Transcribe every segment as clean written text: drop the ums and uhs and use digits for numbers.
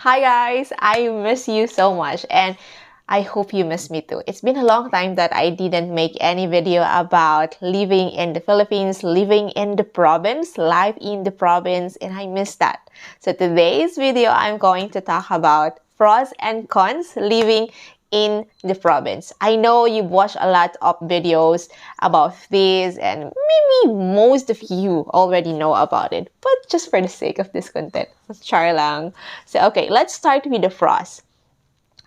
Hi guys, I miss you so much and I hope you miss me too. It's been a long time that I didn't make any video about living in the Philippines, living in the province, life in the province, and I miss that. So today's video, I'm going to talk about pros and cons living in the province. I know you've watched a lot of videos about this and maybe most of you already know about it, but just for the sake of this content, char lang. So okay, let's start with the pros.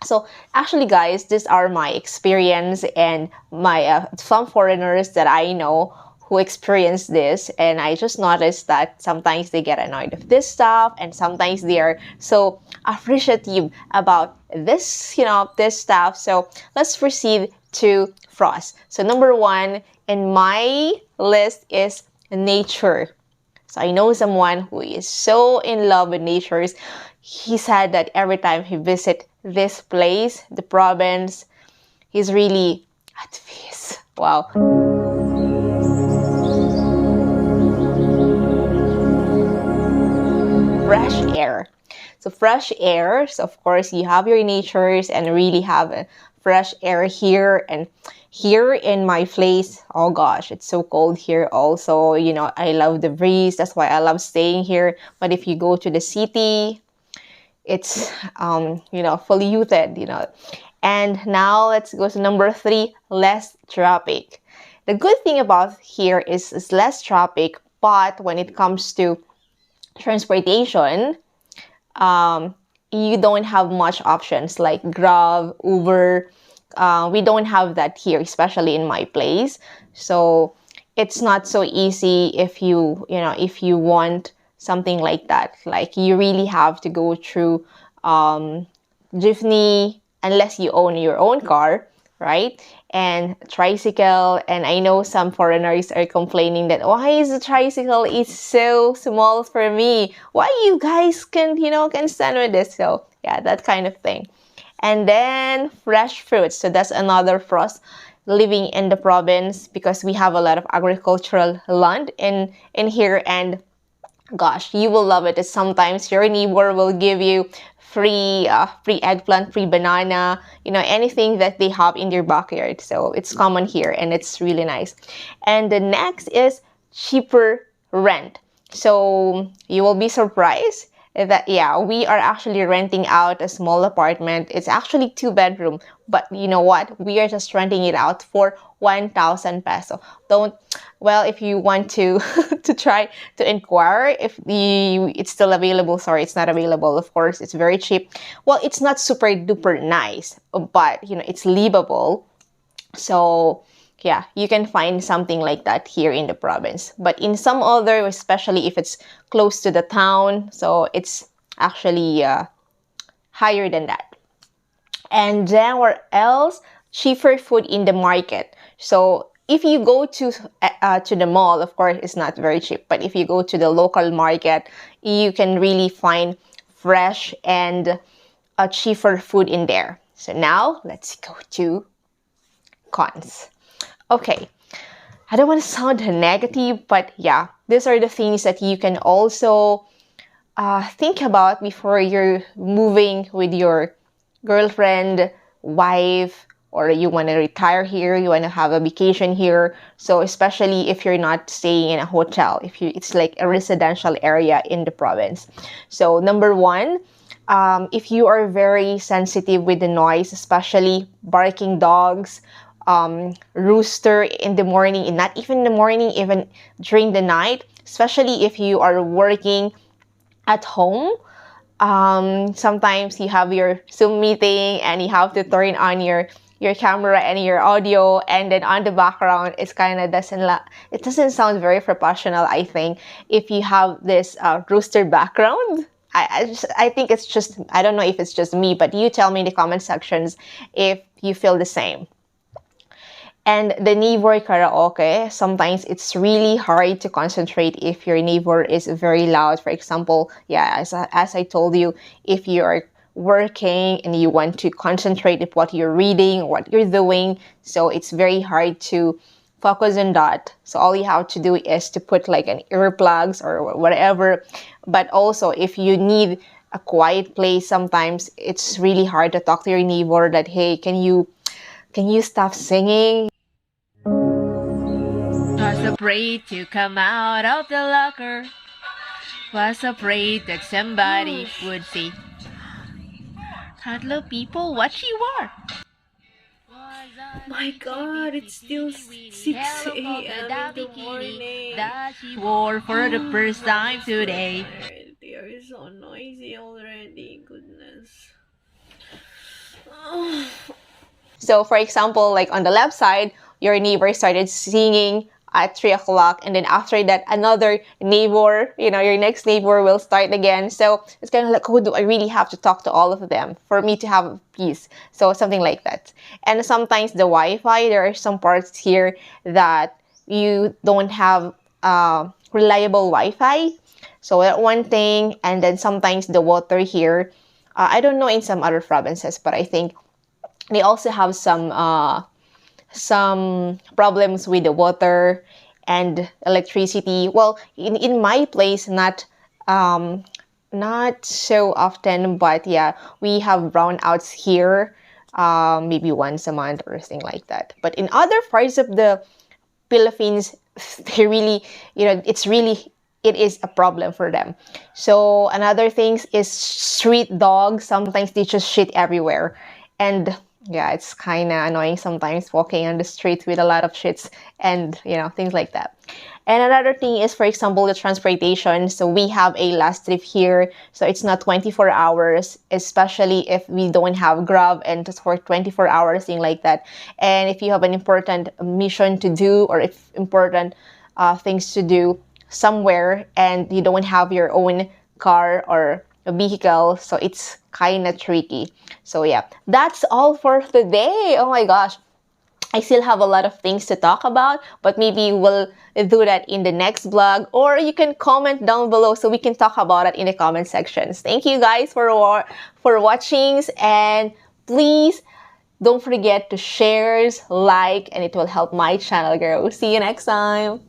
So actually guys, these are my experience and my some foreigners that I know who experience this, and I just noticed that sometimes they get annoyed of this stuff and sometimes they are so appreciative about this stuff. So let's proceed to frost. So number one in my list is nature. So I know someone who is so in love with nature. He said that every time he visit this place, the province, he's really at peace. Wow. Fresh air. So fresh air, so of course you have your natures and really have a fresh air here. And here in my place, oh gosh, it's so cold here also. I love the breeze. That's why I love staying here. But if you go to the city, it's polluted. And now let's go to number 3, less traffic. The good thing about here is it's less traffic, but when it comes to transportation, you don't have much options like Grab, Uber. We don't have that here, especially in my place. So it's not so easy if you want something like that. Like you really have to go through jeepney unless you own your own car, right? And tricycle. And I know some foreigners are complaining that why is the tricycle is so small for me? Why you guys can stand with this? So yeah, that kind of thing. And then fresh fruits. So that's another plus living in the province because we have a lot of agricultural land in here. And gosh, you will love it. Sometimes your neighbor will give you free eggplant, free banana, anything that they have in their backyard. So it's common here and it's really nice. And the next is cheaper rent. So you will be surprised that we are actually renting out a small apartment. It's actually 2-bedroom, but you know what? We are just renting it out for 1,000 peso. If you want to to try to inquire if it's still available. Sorry, it's not available. Of course, it's very cheap. Well, it's not super duper nice, but it's livable. So yeah, you can find something like that here in the province. But in some other, especially if it's close to the town, so it's actually higher than that. And then where else? Cheaper food in the market. So if you go to the mall, of course, it's not very cheap. But if you go to the local market, you can really find fresh and cheaper food in there. So now let's go to cons. Okay, I don't want to sound negative, but yeah, these are the things that you can also think about before you're moving with your girlfriend, wife, or you want to retire here, you want to have a vacation here. So especially if you're not staying in a hotel, it's like a residential area in the province. So number one, if you are very sensitive with the noise, especially barking dogs, rooster in the morning, and not even in the morning, even during the night, especially if you are working at home. Sometimes you have your Zoom meeting and you have to turn on your camera and your audio, and then on the background it's kind of doesn't sound very professional. I think if you have this rooster background, I think it's just, I don't know if it's just me, but you tell me in the comment sections if you feel the same. And the neighbor karaoke, sometimes it's really hard to concentrate if your neighbor is very loud. For example, as I told you, if you're working and you want to concentrate with what you're reading or what you're doing, so it's very hard to focus on that. So all you have to do is to put like an earplugs or whatever. But also if you need a quiet place, sometimes it's really hard to talk to your neighbor that, hey, can you stop singing? Was afraid to come out of the locker. Was afraid that somebody would say, "Hello, people, what you are?" My God, it's still 6 a.m. in the morning. That she wore for the first time today. Tired. They are so noisy already. Goodness. So, for example, like on the left side, your neighbor started singing at 3 o'clock, and then after that, another neighbor, your next neighbor will start again. So, it's kind of like, oh, do I really have to talk to all of them for me to have peace? So, something like that. And sometimes the Wi Fi, there are some parts here that you don't have reliable Wi Fi. So, that one thing, and then sometimes the water here. I don't know in some other provinces, but I think they also have some problems with the water and electricity. Well, in my place, not so often, but yeah, we have brownouts here, maybe once a month or something like that. But in other parts of the Philippines, they really, it is a problem for them. So another thing is street dogs. Sometimes they just shit everywhere. And yeah, it's kind of annoying sometimes walking on the street with a lot of shits and, things like that. And another thing is, for example, the transportation. So we have a last trip here. So it's not 24 hours, especially if we don't have Grab and just work 24 hours, thing like that. And if you have an important mission to do, or if important things to do somewhere and you don't have your own car or a vehicle, so it's kind of tricky. So yeah, that's all for today. Oh my gosh, I still have a lot of things to talk about, but maybe we'll do that in the next vlog, or you can comment down below so we can talk about it in the comment sections. Thank you guys for watching, and please don't forget to share, like, and it will help my channel grow. See you next time.